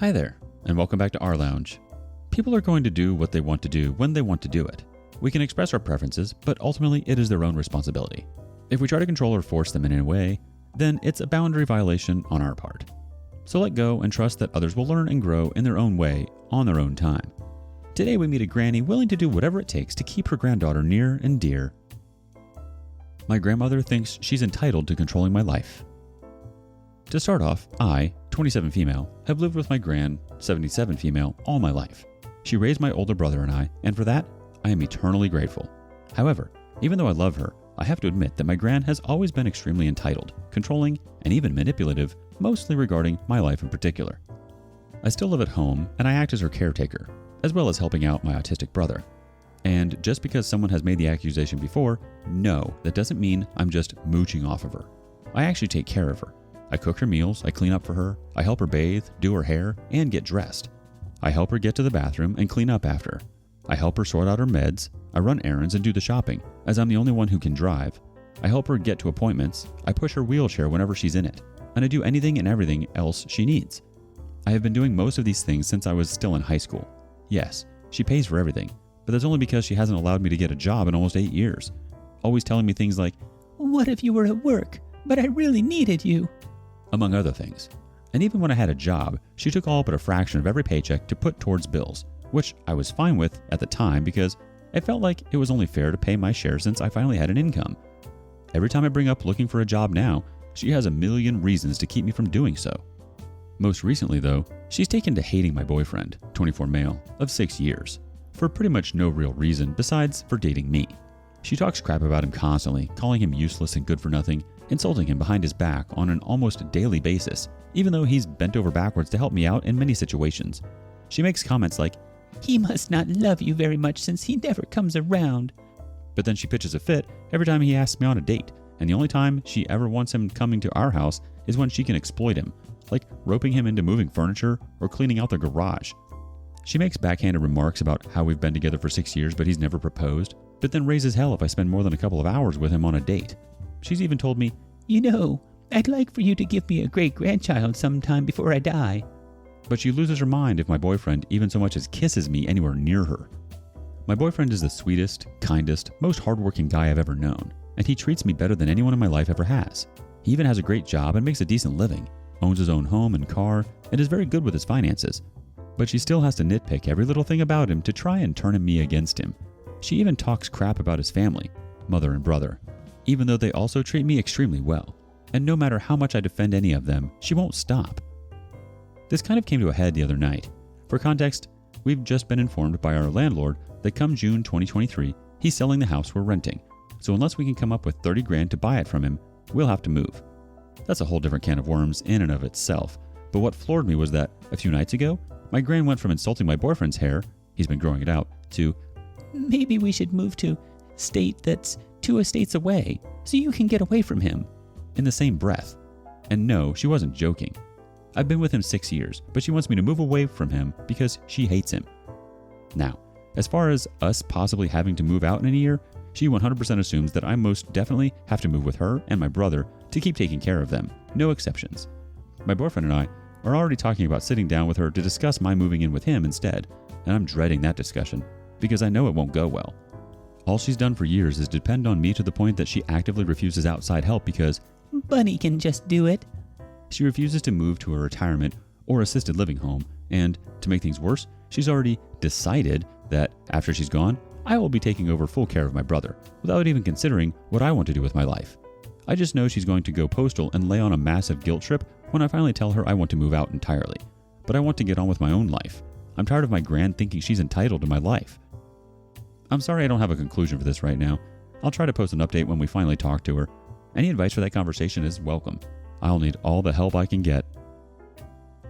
Hi there, and welcome back to rLounge. People are going to do what they want to do when they want to do it. We can express our preferences, but ultimately it is their own responsibility. If we try to control or force them in any way, then it's a boundary violation on our part. So let go and trust that others will learn and grow in their own way, on their own time. Today we meet a granny willing to do whatever it takes to keep her granddaughter near and dear. My grandmother thinks she's entitled to controlling my life. To start off, I, 27 female, have lived with my gran, 77 female, all my life. She raised my older brother and I, and for that, I am eternally grateful. However, even though I love her, I have to admit that my gran has always been extremely entitled, controlling, and even manipulative, mostly regarding my life in particular. I still live at home, and I act as her caretaker, as well as helping out my autistic brother. And just because someone has made the accusation before, no, that doesn't mean I'm just mooching off of her. I actually take care of her. I cook her meals, I clean up for her, I help her bathe, do her hair, and get dressed. I help her get to the bathroom and clean up after. I help her sort out her meds, I run errands and do the shopping, as I'm the only one who can drive. I help her get to appointments, I push her wheelchair whenever she's in it, and I do anything and everything else she needs. I have been doing most of these things since I was still in high school. Yes, she pays for everything, but that's only because she hasn't allowed me to get a job in almost 8 years. Always telling me things like, "What if you were at work, but I really needed you?" among other things. And even when I had a job, she took all but a fraction of every paycheck to put towards bills, which I was fine with at the time because it felt like it was only fair to pay my share since I finally had an income. Every time I bring up looking for a job now, she has a million reasons to keep me from doing so. Most recently though, she's taken to hating my boyfriend, 24 male, of 6 years, for pretty much no real reason besides for dating me. She talks crap about him constantly, calling him useless and good for nothing, insulting him behind his back on an almost daily basis, even though he's bent over backwards to help me out in many situations. She makes comments like, "He must not love you very much since he never comes around." But then she pitches a fit every time he asks me on a date, and the only time she ever wants him coming to our house is when she can exploit him, like roping him into moving furniture or cleaning out the garage. She makes backhanded remarks about how we've been together for 6 years but he's never proposed, but then raises hell if I spend more than a couple of hours with him on a date. She's even told me, "You know, I'd like for you to give me a great-grandchild sometime before I die." But she loses her mind if my boyfriend even so much as kisses me anywhere near her. My boyfriend is the sweetest, kindest, most hardworking guy I've ever known, and he treats me better than anyone in my life ever has. He even has a great job and makes a decent living, owns his own home and car, and is very good with his finances. But she still has to nitpick every little thing about him to try and turn me against him. She even talks crap about his family, mother and brother, even though they also treat me extremely well. And no matter how much I defend any of them, she won't stop. This kind of came to a head the other night. For context, we've just been informed by our landlord that come June 2023, he's selling the house we're renting. So unless we can come up with 30 grand to buy it from him, we'll have to move. That's a whole different can of worms in and of itself. But what floored me was that a few nights ago, my gran went from insulting my boyfriend's hair, he's been growing it out, to, "Maybe we should move to state that's 2 estates away, so you can get away from him," in the same breath. And no, she wasn't joking. I've been with him 6 years, but she wants me to move away from him because she hates him. Now, as far as us possibly having to move out in a year, she 100% assumes that I most definitely have to move with her and my brother to keep taking care of them, no exceptions. My boyfriend and I are already talking about sitting down with her to discuss my moving in with him instead, and I'm dreading that discussion because I know it won't go well. All she's done for years is depend on me to the point that she actively refuses outside help because Bunny can just do it. She refuses to move to a retirement or assisted living home, and to make things worse, she's already decided that after she's gone, I will be taking over full care of my brother, without even considering what I want to do with my life. I just know she's going to go postal and lay on a massive guilt trip when I finally tell her I want to move out entirely. But I want to get on with my own life. I'm tired of my gran thinking she's entitled to my life. I'm sorry I don't have a conclusion for this right now. I'll try to post an update when we finally talk to her. Any advice for that conversation is welcome. I'll need all the help I can get.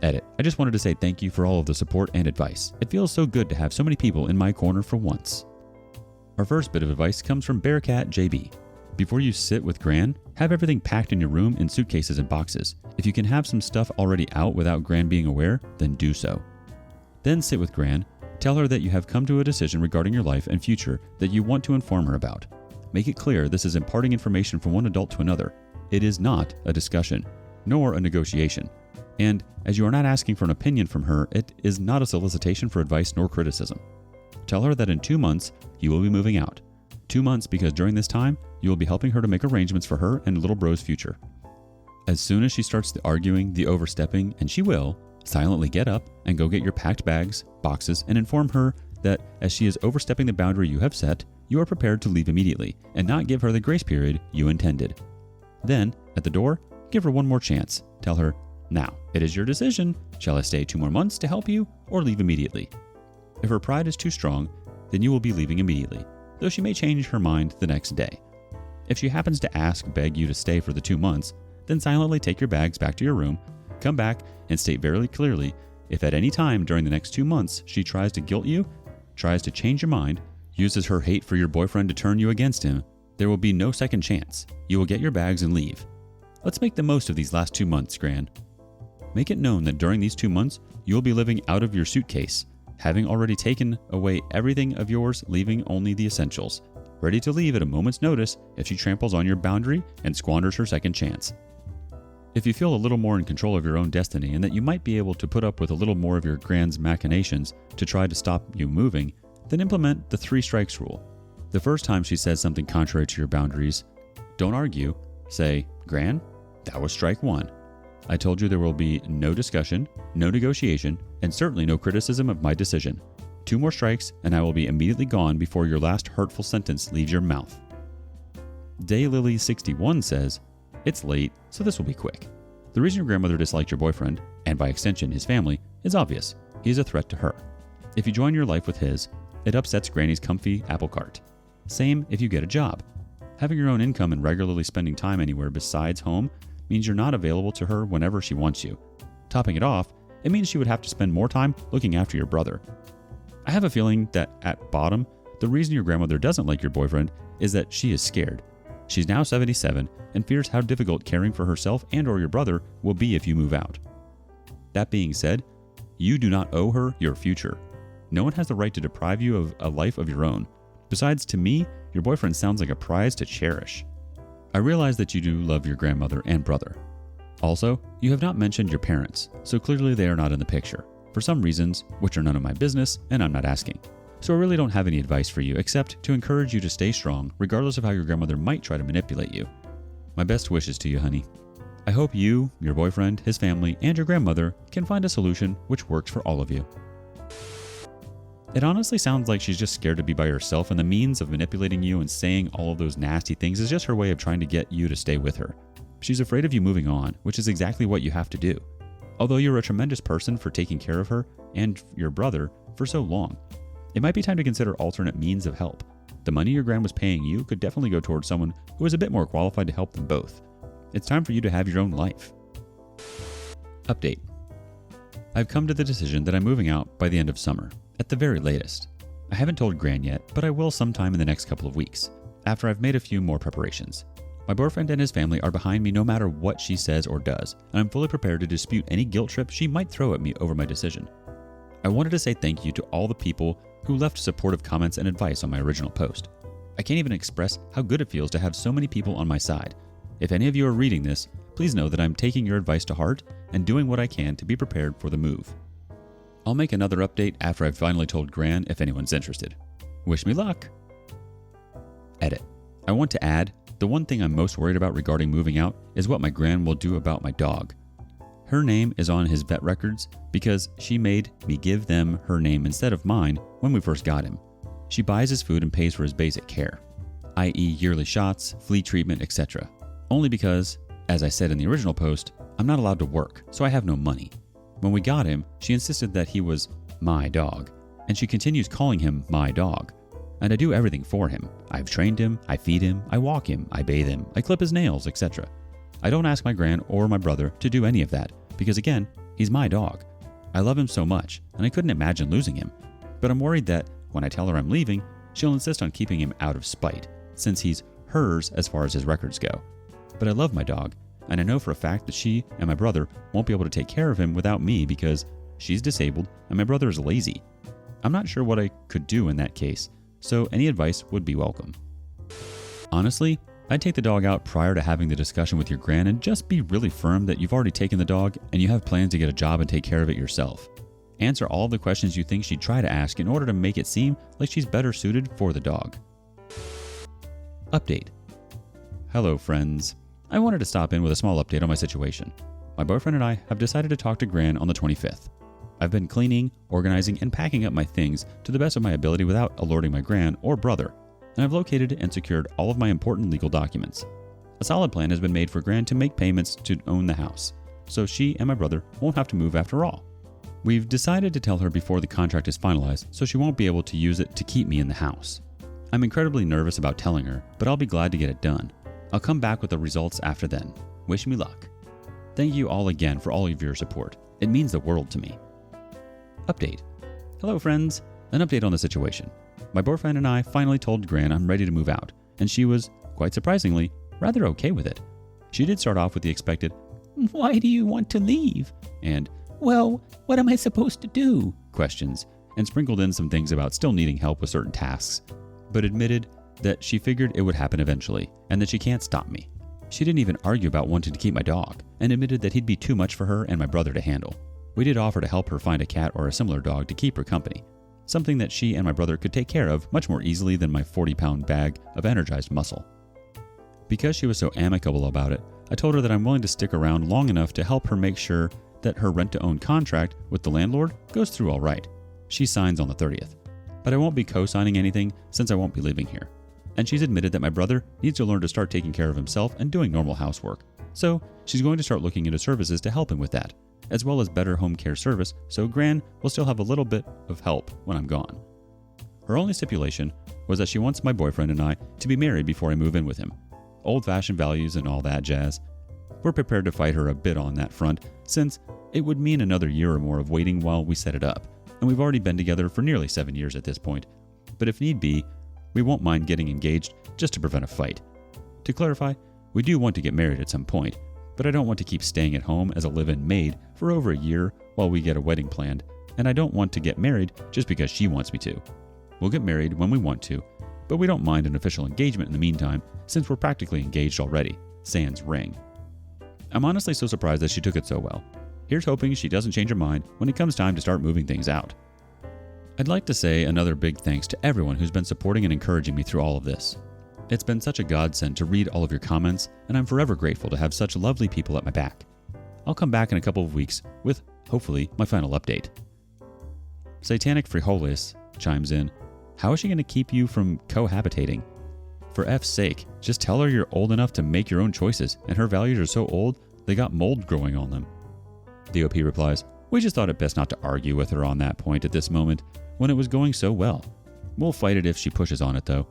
Edit. I just wanted to say thank you for all of the support and advice. It feels so good to have so many people in my corner for once. Our first bit of advice comes from Bearcat JB. Before you sit with Gran, have everything packed in your room in suitcases and boxes. If you can have some stuff already out without Gran being aware, then do so. Then sit with Gran. Tell her that you have come to a decision regarding your life and future that you want to inform her about. Make it clear this is imparting information from one adult to another. It is not a discussion, nor a negotiation. And as you are not asking for an opinion from her, it is not a solicitation for advice nor criticism. Tell her that in 2 months, you will be moving out. 2 months because during this time, you will be helping her to make arrangements for her and little bro's future. As soon as she starts the arguing, the overstepping, and she will, silently get up and go get your packed bags, boxes, and inform her that as she is overstepping the boundary you have set, you are prepared to leave immediately and not give her the grace period you intended. Then, at the door, give her one more chance. Tell her, now, it is your decision. Shall I stay 2 more months to help you or leave immediately? If her pride is too strong, then you will be leaving immediately, though she may change her mind the next day. If she happens to beg you to stay for the 2 months, then silently take your bags back to your room, come back, and state very clearly if at any time during the next 2 months she tries to guilt you, tries to change your mind, uses her hate for your boyfriend to turn you against him, there will be no second chance. You will get your bags and leave. Let's make the most of these last 2 months, Gran. Make it known that during these 2 months, you will be living out of your suitcase, having already taken away everything of yours, leaving only the essentials, ready to leave at a moment's notice if she tramples on your boundary and squanders her second chance. If you feel a little more in control of your own destiny and that you might be able to put up with a little more of your Gran's machinations to try to stop you moving, then implement the 3 strikes rule. The first time she says something contrary to your boundaries, don't argue. Say, Gran, that was strike 1. I told you there will be no discussion, no negotiation, and certainly no criticism of my decision. 2 more strikes and I will be immediately gone before your last hurtful sentence leaves your mouth. Daylily61 says, it's late, so this will be quick. The reason your grandmother disliked your boyfriend, and by extension his family, is obvious. He is a threat to her. If you join your life with his, it upsets Granny's comfy apple cart. Same if you get a job. Having your own income and regularly spending time anywhere besides home means you're not available to her whenever she wants you. Topping it off, it means she would have to spend more time looking after your brother. I have a feeling that at bottom, the reason your grandmother doesn't like your boyfriend is that she is scared. She's now 77 and fears how difficult caring for herself and or your brother will be if you move out. That being said, you do not owe her your future. No one has the right to deprive you of a life of your own. Besides, to me, your boyfriend sounds like a prize to cherish. I realize that you do love your grandmother and brother. Also, you have not mentioned your parents, so clearly they are not in the picture, for some reasons, which are none of my business and I'm not asking. So I really don't have any advice for you except to encourage you to stay strong regardless of how your grandmother might try to manipulate you. My best wishes to you, honey. I hope you, your boyfriend, his family, and your grandmother can find a solution which works for all of you. It honestly sounds like she's just scared to be by herself, and the means of manipulating you and saying all of those nasty things is just her way of trying to get you to stay with her. She's afraid of you moving on, which is exactly what you have to do. Although you're a tremendous person for taking care of her and your brother for so long, it might be time to consider alternate means of help. The money your gran was paying you could definitely go towards someone who is a bit more qualified to help them both. It's time for you to have your own life. Update. I've come to the decision that I'm moving out by the end of summer, at the very latest. I haven't told Gran yet, but I will sometime in the next couple of weeks, after I've made a few more preparations. My boyfriend and his family are behind me no matter what she says or does, and I'm fully prepared to dispute any guilt trip she might throw at me over my decision. I wanted to say thank you to all the people who left supportive comments and advice on my original post. I can't even express how good it feels to have so many people on my side. If any of you are reading this, please know that I'm taking your advice to heart and doing what I can to be prepared for the move. I'll make another update after I've finally told Gran if anyone's interested. Wish me luck! Edit. I want to add, the one thing I'm most worried about regarding moving out is what my Gran will do about my dog. Her name is on his vet records because she made me give them her name instead of mine when we first got him. She buys his food and pays for his basic care, i.e. yearly shots, flea treatment, etc. Only because, as I said in the original post, I'm not allowed to work, so I have no money. When we got him, she insisted that he was my dog, and she continues calling him my dog. And I do everything for him. I've trained him, I feed him, I walk him, I bathe him, I clip his nails, etc. I don't ask my gran or my brother to do any of that, because again, he's my dog. I love him so much, and I couldn't imagine losing him. But I'm worried that, when I tell her I'm leaving, she'll insist on keeping him out of spite, since he's hers as far as his records go. But I love my dog, and I know for a fact that she and my brother won't be able to take care of him without me because she's disabled and my brother is lazy. I'm not sure what I could do in that case, so any advice would be welcome. Honestly, I'd take the dog out prior to having the discussion with your gran and just be really firm that you've already taken the dog and you have plans to get a job and take care of it yourself. Answer all the questions you think she'd try to ask in order to make it seem like she's better suited for the dog. Update. Hello, friends. I wanted to stop in with a small update on my situation. My boyfriend and I have decided to talk to Gran on the 25th. I've been cleaning, organizing, and packing up my things to the best of my ability without alerting my gran or brother, and I've located and secured all of my important legal documents. A solid plan has been made for Gran to make payments to own the house, so she and my brother won't have to move after all. We've decided to tell her before the contract is finalized so she won't be able to use it to keep me in the house. I'm incredibly nervous about telling her, but I'll be glad to get it done. I'll come back with the results after then. Wish me luck. Thank you all again for all of your support. It means the world to me. Update. Hello, friends. An update on the situation. My boyfriend and I finally told Gran I'm ready to move out, and she was, quite surprisingly, rather okay with it. She did start off with the expected, "Why do you want to leave?" and, "Well, what am I supposed to do?" questions, and sprinkled in some things about still needing help with certain tasks, but admitted that she figured it would happen eventually, and that she can't stop me. She didn't even argue about wanting to keep my dog, and admitted that he'd be too much for her and my brother to handle. We did offer to help her find a cat or a similar dog to keep her company, something that she and my brother could take care of much more easily than my 40-pound bag of energized muscle. Because she was so amicable about it, I told her that I'm willing to stick around long enough to help her make sure that her rent-to-own contract with the landlord goes through all right. She signs on the 30th, but I won't be co-signing anything since I won't be living here. And she's admitted that my brother needs to learn to start taking care of himself and doing normal housework, so she's going to start looking into services to help him with that, as well as better home care service, so Gran will still have a little bit of help when I'm gone. Her only stipulation was that she wants my boyfriend and I to be married before I move in with him. Old-fashioned values and all that jazz. We're prepared to fight her a bit on that front, since it would mean another year or more of waiting while we set it up, and we've already been together for nearly 7 years at this point. But if need be, we won't mind getting engaged just to prevent a fight. To clarify, we do want to get married at some point, but I don't want to keep staying at home as a live-in maid for over a year while we get a wedding planned, and I don't want to get married just because she wants me to. We'll get married when we want to, but we don't mind an official engagement in the meantime, since we're practically engaged already, sans ring. I'm honestly so surprised that she took it so well. Here's hoping she doesn't change her mind when it comes time to start moving things out. I'd like to say another big thanks to everyone who's been supporting and encouraging me through all of this. It's been such a godsend to read all of your comments, and I'm forever grateful to have such lovely people at my back. I'll come back in a couple of weeks with, hopefully, my final update. Satanic Frijoles chimes in, "How is she going to keep you from cohabitating? For F's sake, just tell her you're old enough to make your own choices, and her values are so old they got mold growing on them." DOP replies, "We just thought it best not to argue with her on that point at this moment, when it was going so well. We'll fight it if she pushes on it, though.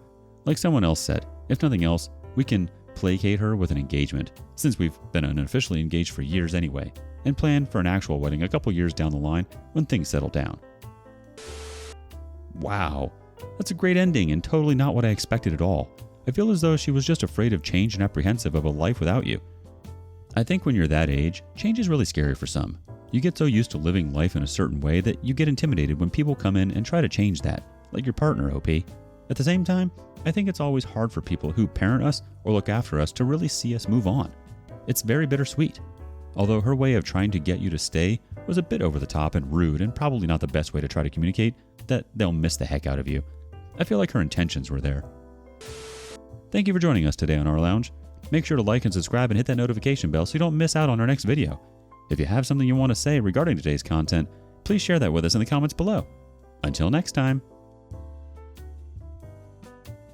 Like someone else said, if nothing else, we can placate her with an engagement, since we've been unofficially engaged for years anyway, and plan for an actual wedding a couple years down the line when things settle down." Wow, that's a great ending and totally not what I expected at all. I feel as though she was just afraid of change and apprehensive of a life without you. I think when you're that age, change is really scary for some. You get so used to living life in a certain way that you get intimidated when people come in and try to change that, like your partner, OP. At the same time, I think it's always hard for people who parent us or look after us to really see us move on. It's very bittersweet. Although her way of trying to get you to stay was a bit over the top and rude, and probably not the best way to try to communicate that they'll miss the heck out of you. I feel like her intentions were there. Thank you for joining us today on rLounge. Make sure to like and subscribe and hit that notification bell so you don't miss out on our next video. If you have something you want to say regarding today's content, please share that with us in the comments below. Until next time.